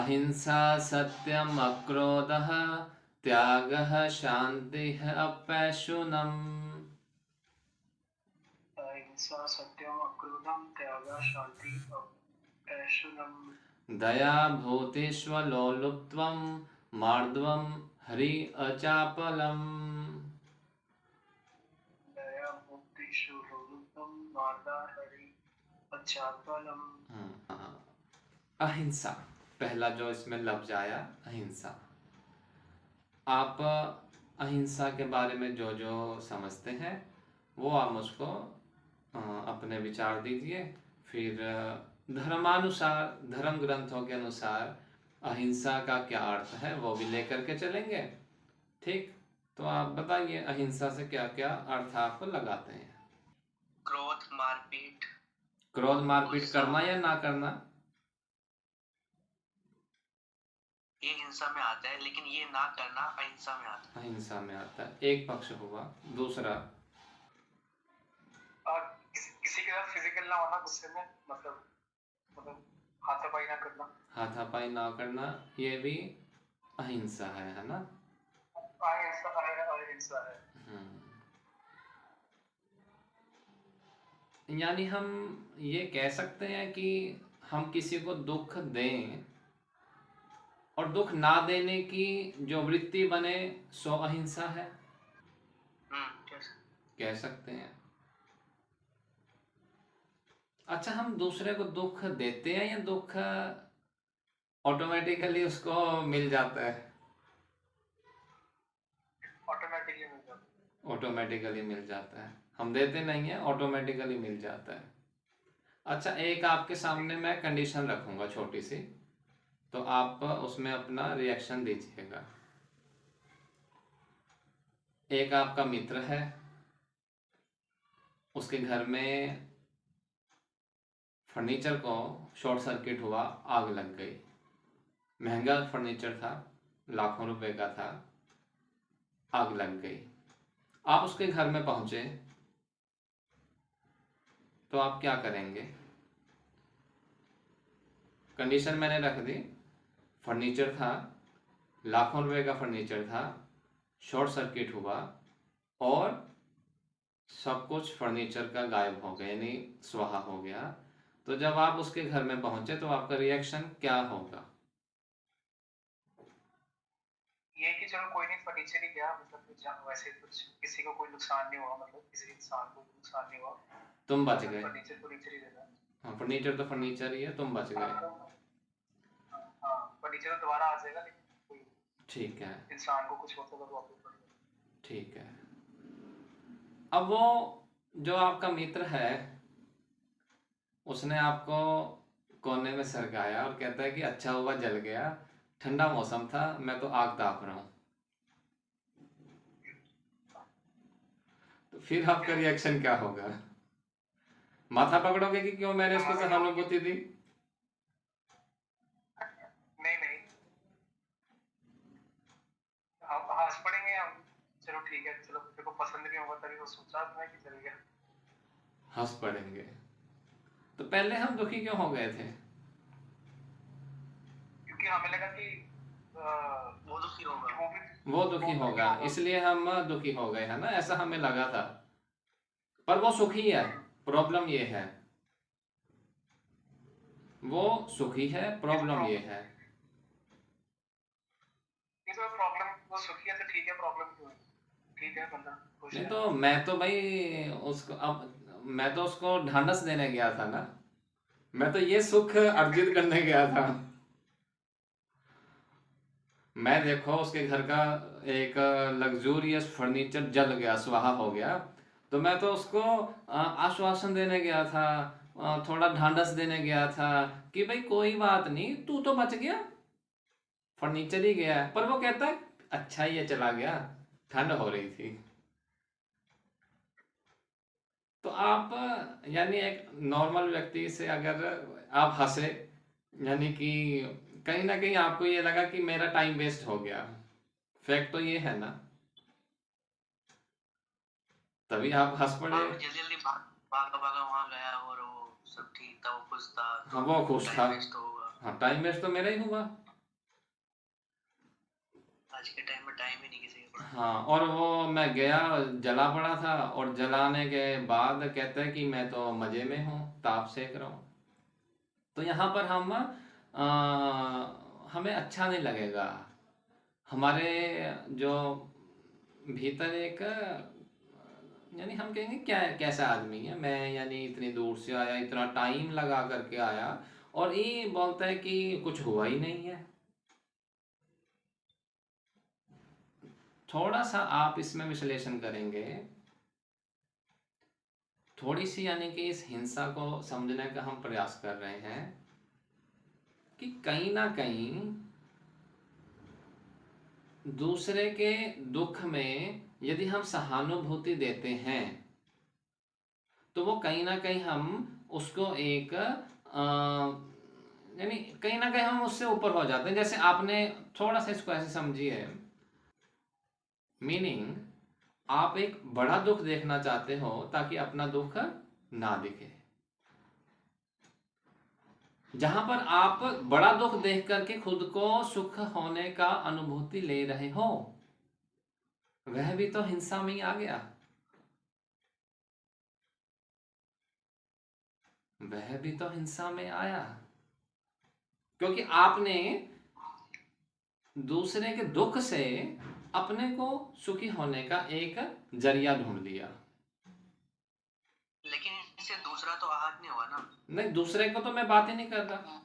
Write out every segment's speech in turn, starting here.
अहिंसा सत्यम अक्रोधः त्यागः शांतिः अपैशुनम्। अहिंसा सत्यम अक्रोधम त्यागा शांति अपैशुनम। दया भूतेष्वलोलुप्त्वं मार्दवं हरि अचापलम्। दया मुक्ति शुभम मारदा हरि अचापलम। हाँ, अहिंसा पहला जो इसमें लफ्ज आया अहिंसा। आप अहिंसा के बारे में जो जो समझते हैं वो आप मुझको अपने विचार दीजिए। फिर धर्मानुसार धर्म ग्रंथों के अनुसार अहिंसा का क्या अर्थ है वो भी लेकर के चलेंगे। ठीक, तो आप बताइए अहिंसा से क्या क्या अर्थ आप लगाते हैं। क्रोध मारपीट। क्रोध मारपीट करना या ना करना ये हिंसा में आता है, लेकिन ये ना करना अहिंसा में आता है। अहिंसा में आता है, एक पक्ष हुआ। दूसरा किसी के साथ फिजिकल ना होना, गुस्से में मतलब हाथापाई ना करना। हाथापाई ना करना ये भी अहिंसा है ना। अहिंसा है। यानी हम ये कह सकते हैं कि हम किसी को दुख दें और दुख ना देने की जो वृत्ति बने सो अहिंसा है। कह सकते हैं। अच्छा, हम दूसरे को दुख देते हैं या दुख ऑटोमेटिकली उसको मिल जाता है? ऑटोमेटिकली मिल जाता है। हम देते नहीं है, ऑटोमेटिकली मिल जाता है। अच्छा, एक आपके सामने मैं कंडीशन रखूंगा छोटी सी, तो आप उसमें अपना रिएक्शन दीजिएगा। एक आपका मित्र है, उसके घर में फर्नीचर को शॉर्ट सर्किट हुआ, आग लग गई। महंगा फर्नीचर था, लाखों रुपए का था, आग लग गई। आप उसके घर में पहुंचे तो आप क्या करेंगे? कंडीशन मैंने रख दी, फर्नीचर था, लाखों रुपए का फर्नीचर था, शॉर्ट सर्किट हुआ और सब कुछ फर्नीचर का गायब हो गया, यानी स्वाहा हो गया। तो जब आप उसके घर में पहुंचे तो आपका रिएक्शन क्या होगा? ये कि चलो कोई नहीं, फर्नीचर ही गया, मतलब वैसे कुछ किसी को कोई नुकसान नहीं हुआ, मतलब किसी इंसान को नुकसान नहीं हुआ, तुम बच गए। फर्नीचर ही देना। हाँ, फर्नीचर तो फर्नीचर ही है, तुम बच गए। हाँ, फर्नीचर तो दोबारा आ जाएगा, लेकिन ठीक है, इंसान को कुछ होता तो वापस पड़ेगा। ठीक है। अब वो जो आपका मित्र है उसने आपको कोने में सरकाया और कहता है कि अच्छा हुआ जल गया, ठंडा मौसम था, मैं तो आग ताप रहा हूं। तो फिर आपका रिएक्शन क्या होगा? माथा पकड़ोगे कि क्यों मैंने उसको सहानुभूति दी? नहीं नहीं, हम हंस पड़ेंगे हम, चलो ठीक है, चलो तेरे को पसंद नहीं होगा तभी वो सोचा आपने कि चल गया। हंस पड़ेंगे। तो पहले हम दुखी क्यों हो गए थे? क्योंकि हमें लगा कि वो दुखी होगा, वो दुखी होगा, इसलिए हम दुखी हो गए, है ना, ऐसा हमें लगा था। पर वो सुखी है, प्रॉब्लम ये है। वो सुखी है, प्रॉब्लम ये है। ये तो प्रॉब्लम, वो सुखी है तो ठीक है, प्रॉब्लम क्यों है? ठीक है, बंदा खुश नहीं है। तो मैं तो भाई उसको अब मैं तो उसको ढांढस देने गया था ना, मैं तो ये सुख अर्जित करने गया था। मैं देखो उसके घर का एक लग्जूरियस फर्नीचर जल गया, स्वाहा हो गया, तो मैं तो उसको आश्वासन देने गया था, थोड़ा ढांढस देने गया था कि भाई कोई बात नहीं, तू तो बच गया, फर्नीचर ही गया है। पर वो कहता है अच्छा ही है, चला गया, ठंड हो रही थी। तो आप यानी एक नॉर्मल व्यक्ति से अगर आप हंसे, यानी कि कहीं ना कहीं आपको ये लगा कि मेरा टाइम वेस्ट हो गया, फैक्ट तो ये है ना, तभी आप हंस पड़े। जल्दी जल्दी भागा भागा वहां गया और वो सब ठीक था, वो खुश था। हाँ, वो खुश था। हाँ, टाइम वेस्ट तो मेरा ही हुआ। आज के टाइम में टाइम ही नहीं किसी के पास। हाँ, और वो मैं गया, जला पड़ा था, और जलाने के बाद कहता है कि मैं तो मज़े में हूँ, ताप सेक रहा हूँ। तो यहाँ पर हमें अच्छा नहीं लगेगा। हमारे जो भीतर एक यानी हम कहेंगे क्या कैसा आदमी है मैं, यानी इतनी दूर से आया, इतना टाइम लगा करके आया, और ये बोलता है कि कुछ हुआ ही नहीं है। थोड़ा सा आप इसमें विश्लेषण करेंगे, थोड़ी सी यानी कि इस हिंसा को समझने का हम प्रयास कर रहे हैं कि कहीं ना कहीं दूसरे के दुख में यदि हम सहानुभूति देते हैं तो वो कहीं ना कहीं हम उसको एक यानी कहीं ना कहीं हम उससे ऊपर हो जाते हैं। जैसे आपने थोड़ा सा इसको ऐसे समझिए, मीनिंग आप एक बड़ा दुख देखना चाहते हो ताकि अपना दुख ना दिखे। जहां पर आप बड़ा दुख देख करके खुद को सुख होने का अनुभूति ले रहे हो, वह भी तो हिंसा में ही आ गया। वह भी तो हिंसा में आया, क्योंकि आपने दूसरे के दुख से अपने को सुखी होने का एक जरिया ढूंढ लिया। लेकिन इससे दूसरा तो आहत नहीं हुआ ना। नहीं, दूसरे को तो मैं बात ही नहीं कर रहा।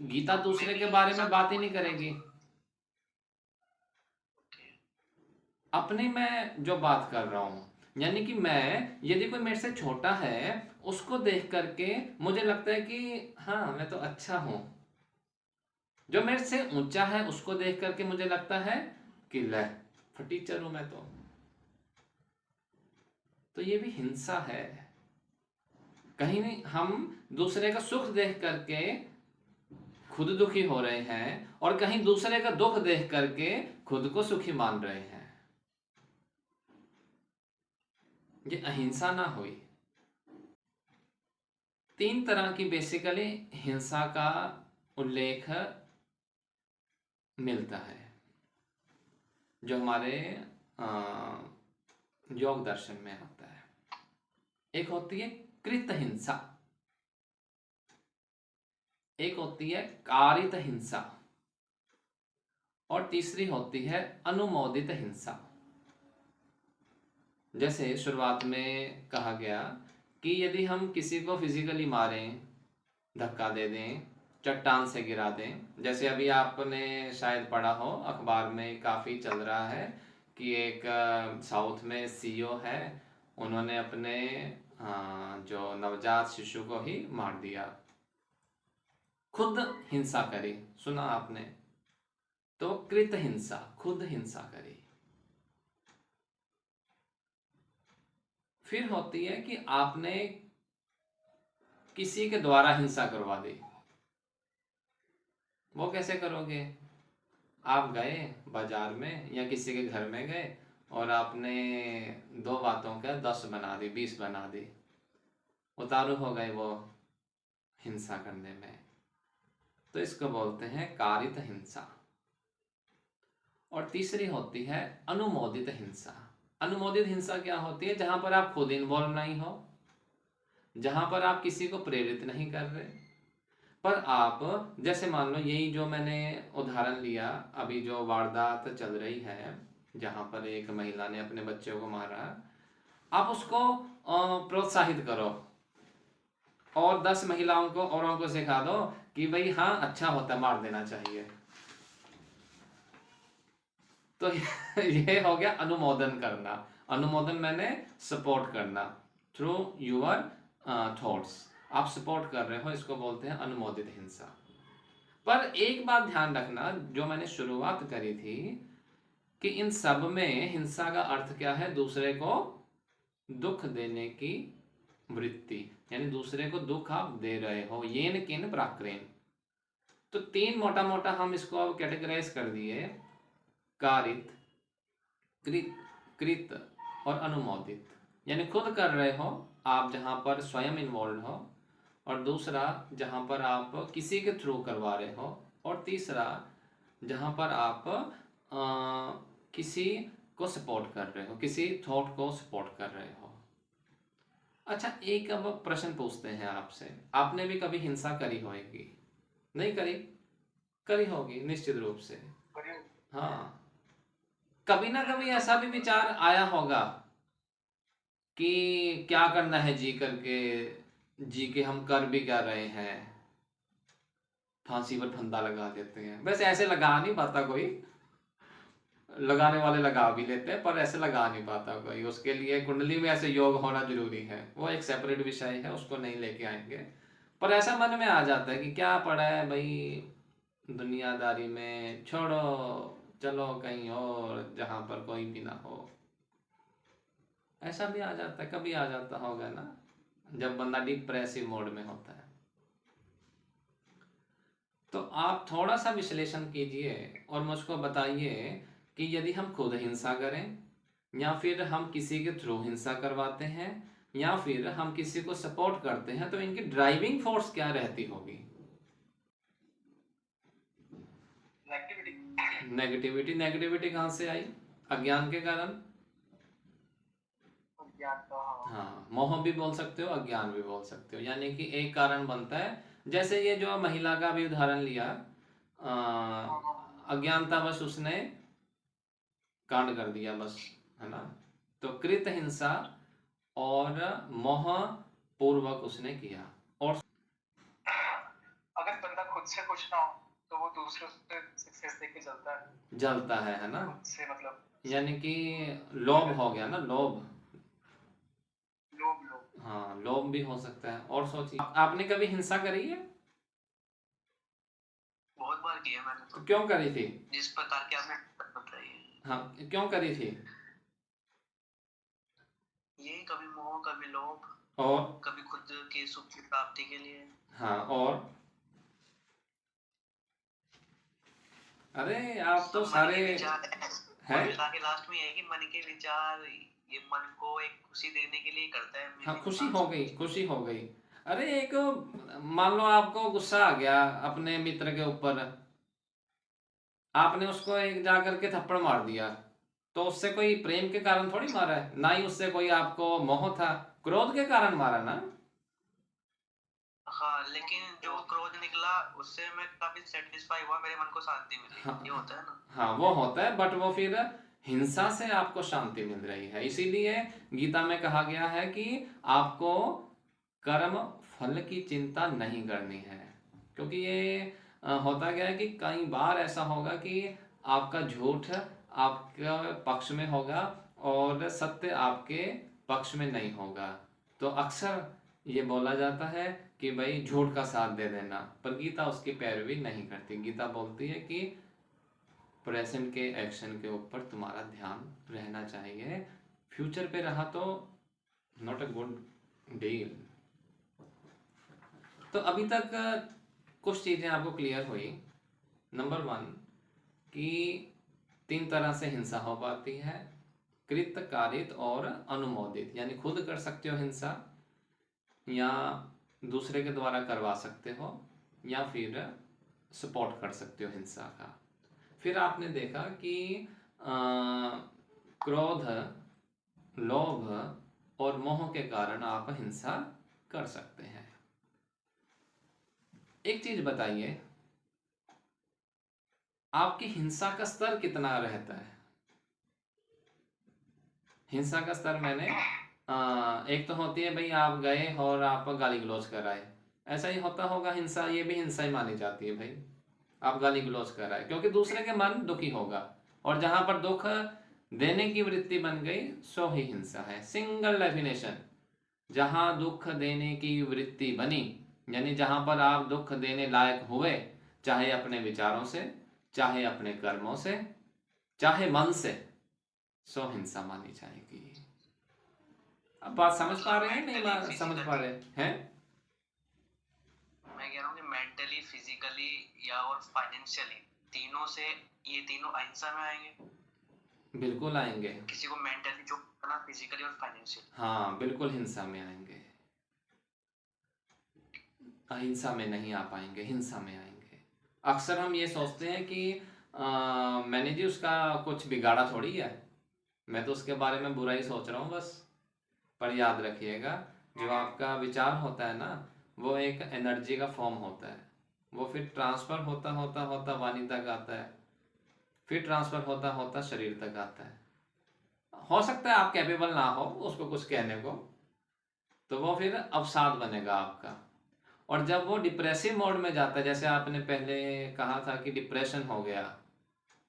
गीता दूसरे के बारे में बात ही नहीं करेगी। अपने मैं जो बात कर रहा हूं, यानी कि मैं यदि कोई मेरे से छोटा है उसको देख करके मुझे लगता है कि हाँ मैं तो अच्छा हूं। जो मेरे से ऊंचा है उसको देख करके मुझे लगता है कि ले फटीचर हूं मैं तो ये भी हिंसा है। कहीं नहीं, हम दूसरे का सुख देख करके खुद दुखी हो रहे हैं, और कहीं दूसरे का दुख देख करके खुद को सुखी मान रहे हैं। ये अहिंसा ना हुई। 3 तरह की बेसिकली हिंसा का उल्लेख मिलता है जो हमारे योग दर्शन में आता है। एक होती है कृत हिंसा, एक होती है कारित हिंसा, और तीसरी होती है अनुमोदित हिंसा। जैसे शुरुआत में कहा गया कि यदि हम किसी को फिजिकली मारें, धक्का दे दें, चट्टान से गिरा दें, जैसे अभी आपने शायद पढ़ा हो अखबार में, काफ़ी चल रहा है कि एक साउथ में सीईओ है, उन्होंने अपने जो नवजात शिशु को ही मार दिया, खुद हिंसा करी। सुना आपने? तो कृत हिंसा, खुद हिंसा करी। फिर होती है कि आपने किसी के द्वारा हिंसा करवा दी। वो कैसे करोगे? आप गए बाजार में या किसी के घर में गए और आपने 2 बातों का 10 बना दी, 20 बना दी, उतारू हो गए वो हिंसा करने में। तो इसको बोलते हैं कारित हिंसा। और तीसरी होती है अनुमोदित हिंसा। अनुमोदित हिंसा क्या होती है? जहां पर आप खुद इन्वॉल्व नहीं हो, जहां पर आप किसी को प्रेरित नहीं कर रहे, पर आप जैसे मान लो यही जो मैंने उदाहरण लिया, अभी जो वारदात चल रही है जहां पर एक महिला ने अपने बच्चों को मारा, आप उसको प्रोत्साहित करो और 10 महिलाओं को औरों को सिखा दो कि भाई हाँ अच्छा होता, मार देना चाहिए। तो ये हो गया अनुमोदन करना। अनुमोदन मैंने सपोर्ट करना थ्रू यूर थॉट्स। आप सपोर्ट कर रहे हो, इसको बोलते हैं अनुमोदित हिंसा। पर एक बात ध्यान रखना, जो मैंने शुरुआत करी थी कि इन सब में हिंसा का अर्थ क्या है? दूसरे को दुख देने की वृत्ति, यानी दूसरे को दुख आप दे रहे हो, येन किन प्राक्रेन। तो 3 मोटा मोटा हम इसको अब कैटेगराइज कर दिए, कारित, कृत, कृत और अनुमोदित। यानी खुद कर रहे हो आप जहां पर स्वयं इन्वॉल्व हो, और दूसरा जहां पर आप किसी के थ्रू करवा रहे हो, और तीसरा जहाँ पर आप किसी को सपोर्ट कर रहे हो, किसी थॉट को सपोर्ट कर रहे हो। अच्छा, एक अब प्रश्न पूछते हैं आपसे, आपने भी कभी हिंसा करी होगी? नहीं करी? करी होगी निश्चित रूप से। करिए। हाँ, कभी ना कभी ऐसा भी मतलब विचार आया होगा कि क्या करना है जी करके, जी के हम कर भी क्या रहे हैं, फांसी पर फंदा लगा देते हैं। वैसे ऐसे लगा नहीं पाता कोई, लगाने वाले लगा भी लेते हैं, पर ऐसे लगा नहीं पाता कोई। उसके लिए कुंडली में ऐसे योग होना जरूरी है, वो एक सेपरेट विषय है, उसको नहीं लेके आएंगे। पर ऐसा मन में आ जाता है कि क्या पड़ा है भाई दुनियादारी में, छोड़ो, चलो कहीं और जहां पर कोई भी ना हो। ऐसा भी आ जाता है, कभी आ जाता होगा ना, जब बंदा डिप्रेसिव मोड में होता है। तो आप थोड़ा सा विश्लेषण कीजिए और मुझको बताइए कि यदि हम खुद हिंसा करें, या फिर हम किसी के थ्रू हिंसा करवाते हैं, या फिर हम किसी को सपोर्ट करते हैं, तो इनकी ड्राइविंग फोर्स क्या रहती होगी? नेगेटिविटी। नेगेटिविटी। नेगेटिविटी कहाँ से आई? अज्ञान के कारण। ज्ञान का, हाँ। हाँ, मोह भी बोल सकते हो, अज्ञान भी बोल सकते हो, यानी कि एक कारण बनता है। जैसे ये जो महिला का भी उदाहरण लिया, हाँ, हाँ, अज्ञानतावश उसने कांड कर दिया बस, है ना। तो कृत हिंसा और मोह पूर्वक उसने किया। और अगर बंदा खुद से खुश ना हो तो वो दूसरों से सक्सेस देख के चलता है। जलता है ना, खुद से मतलब यानी कि लोभ हो गया ना, लोभ। लोग लोग हाँ, लोभ भी हो सकता है। और सोचिए, आपने कभी हिंसा करी है? बहुत बार किया मैंने तो तो। क्यों करी थी? जिस प्रकार की आपने बताई है, हाँ, क्यों करी थी? ये कभी मोह, कभी लोभ, और कभी खुद की सुख की प्राप्ति के लिए। हाँ, और अरे आप तो सब मन सारे के विचार है। हैं। कुल मिला के लास्ट में ये है कि मन के विचार ये मन को एक खुशी देने के लिए करता है हाँ, मेन खुशी इंसान हो सब गई, कुछ। खुशी हो गई। अरे एक, मान लो आपको गुस्सा आ गया अपने मित्र के ऊपर, आपने उसको एक जा करके थप्पड़ मार दिया, तो उससे कोई प्रेम के कारण थोड़ी मारा है, ना ही उससे कोई आपको मोह था, क्रोध के कारण मारा ना। हाँ, लेकिन जो क्रोध निकला उससे मैं काफी सेटिस्फाई हुआ, मेरे मन को शांति मिली। हाँ, ये होता है ना। हाँ वो होता है, बट वो फिर हिंसा से आपको शांति मिल रही है। इसीलिए गीता में कहा गया है कि आपको कर्म फल की चिंता नहीं करनी है। क्योंकि ये होता क्या है कि कई बार ऐसा होगा कि आपका झूठ आपके पक्ष में होगा और सत्य आपके पक्ष में नहीं होगा। तो अक्सर ये बोला जाता है कि भाई झूठ का साथ दे देना, पर गीता उसकी पैरवी नहीं करती। गीता बोलती है कि प्रेजेंट के एक्शन के ऊपर तुम्हारा ध्यान रहना चाहिए, फ्यूचर पे रहा तो नॉट अ गुड डील। तो अभी तक कुछ चीज़ें आपको क्लियर हुई। नंबर 1 कि 3 तरह से हिंसा हो पाती है, कृत, कारित और अनुमोदित। यानी खुद कर सकते हो हिंसा, या दूसरे के द्वारा करवा सकते हो, या फिर सपोर्ट कर सकते हो हिंसा का। फिर आपने देखा कि क्रोध, लोभ और मोह के कारण आप हिंसा कर सकते हैं। एक चीज बताइए, आपकी हिंसा का स्तर कितना रहता है? हिंसा का स्तर मैंने एक तो होती है भाई आप गए और आप गाली गलौज कर आए, ऐसा ही होता होगा हिंसा, ये भी हिंसा ही मानी जाती है भाई। आप गाली गलौज कर आए क्योंकि दूसरे के मन दुखी होगा, और जहां पर दुख देने की वृत्ति बन गई सो ही हिंसा है। सिंगल डेफिनेशन, जहां दुख देने की वृत्ति बनी, यानी जहां पर आप दुख देने लायक हुए, चाहे अपने विचारों से, चाहे अपने कर्मों से, चाहे मन से, सो हिंसा मानी जाएगी। अब बात समझ पा रहे हैं नहीं समझ पा रहे हैं? मैं कह रहा हूँ कि मेंटली, फिजिकली या और फाइनेंशियली, तीनों से ये तीनों अहिंसा में आएंगे। बिल्कुल आएंगे। किसी को मेंटली जो करना, फिजिकली और फाइनेंशियली। हाँ, बिल्कुल हिंसा में आएंगे, अहिंसा में नहीं आ पाएंगे, हिंसा में आएंगे। अक्सर हम ये सोचते हैं कि मैंने जी उसका कुछ बिगाड़ा थोड़ी है, मैं तो उसके बारे में बुरा ही सोच रहा हूँ बस। पर याद रखिएगा, जो आपका विचार होता है ना, वो एक एनर्जी का फॉर्म होता है। वो फिर ट्रांसफ़र होता होता होता वाणी तक आता है, फिर ट्रांसफ़र होता होता शरीर तक आता है। हो सकता है आप कैपेबल ना हो उसको कुछ कहने को, तो वो फिर अवसाद बनेगा आपका। और जब वो डिप्रेसिव मोड में जाता है, जैसे आपने पहले कहा था कि डिप्रेशन हो गया,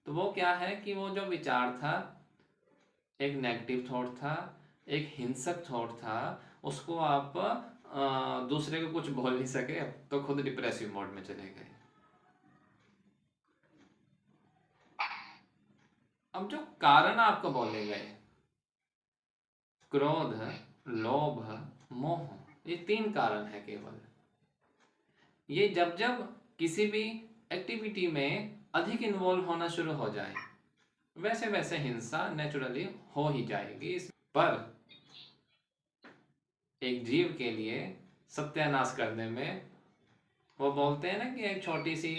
तो वो क्या है कि वो जो विचार था, एक नेगेटिव थॉट था, एक हिंसक थॉट था, उसको आप दूसरे को कुछ बोल नहीं सके तो खुद डिप्रेसिव मोड में चले गए। अब जो कारण आपको बोले गए, क्रोध, लोभ, मोह, ये 3 कारण है केवल। ये जब जब किसी भी एक्टिविटी में अधिक इन्वॉल्व होना शुरू हो जाए, वैसे वैसे हिंसा नेचुरली हो ही जाएगी। पर एक जीव के लिए सत्यानाश करने में, वो बोलते हैं ना कि एक छोटी सी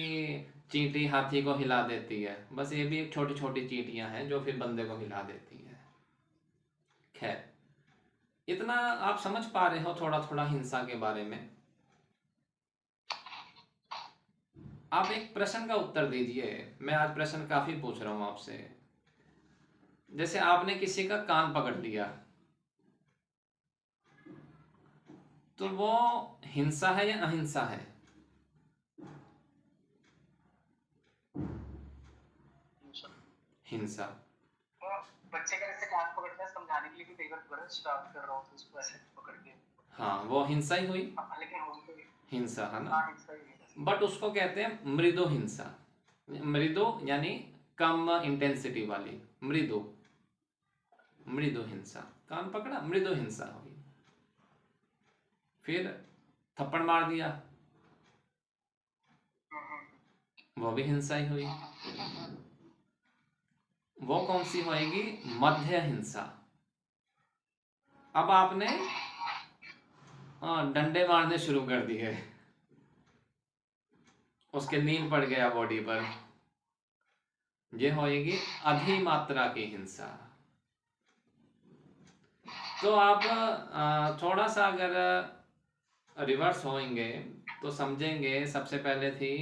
चींटी हाथी को हिला देती है, बस ये भी एक छोटी छोटी चींटियां हैं जो फिर बंदे को हिला देती हैं। खैर, इतना आप समझ पा रहे हो थोड़ा थोड़ा हिंसा के बारे में। आप एक प्रश्न का उत्तर दीजिए, मैं आज प्रश्न काफी पूछ रहा हूं आपसे। जैसे आपने किसी का कान पकड़ लिया, तो वो हिंसा है या अहिंसा है? हिंसा। तो बच्चे का ऐसे कान पकड़ना है समझाने के लिए कि कई बार बड़ा शरारत कर रहा हो तो उसको ऐसे पकड़ के, हाँ, वो हिंसा ही हुई, लेकिन हम तो हिंसा है ना। हाँ हिंसा ही है। बट उसको कहते हैं मृदु हिंसा। मृदु यानी कम इंटेंसिटी वाली, मृदु, मृदु हिंसा। कान पकड़ा, मृदु हिंसा हुई। फिर थप्पड़ मार दिया, वो भी हिंसा ही हुई। वो कौन सी होएगी? मध्य हिंसा। अब आपने डंडे मारने शुरू कर दिए, उसके नील पड़ गया बॉडी पर, ये होएगी अधिमात्रा की हिंसा। तो आप थोड़ा सा अगर रिवर्स होएंगे तो समझेंगे। सबसे पहले थी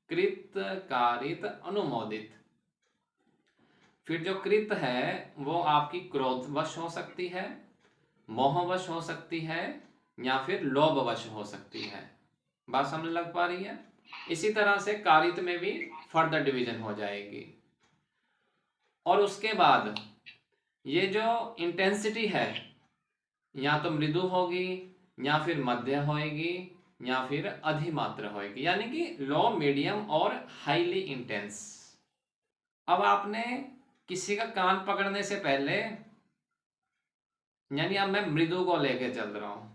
कृत, कारित, अनुमोदित। फिर जो कृत है वो आपकी क्रोधवश हो सकती है, मोहवश हो सकती है, या फिर लोभवश हो सकती है। बात समझ लग पा रही है? इसी तरह से कारित में भी फर्दर डिवीजन हो जाएगी। और उसके बाद ये जो इंटेंसिटी है, या तो मृदु होगी, या फिर मध्य होएगी, या फिर अधिमात्रा होएगी, यानी कि लो, मीडियम और हाईली इंटेंस। अब आपने किसी का कान पकड़ने से पहले, यानी अब मैं मृदु को लेके चल रहा हूं,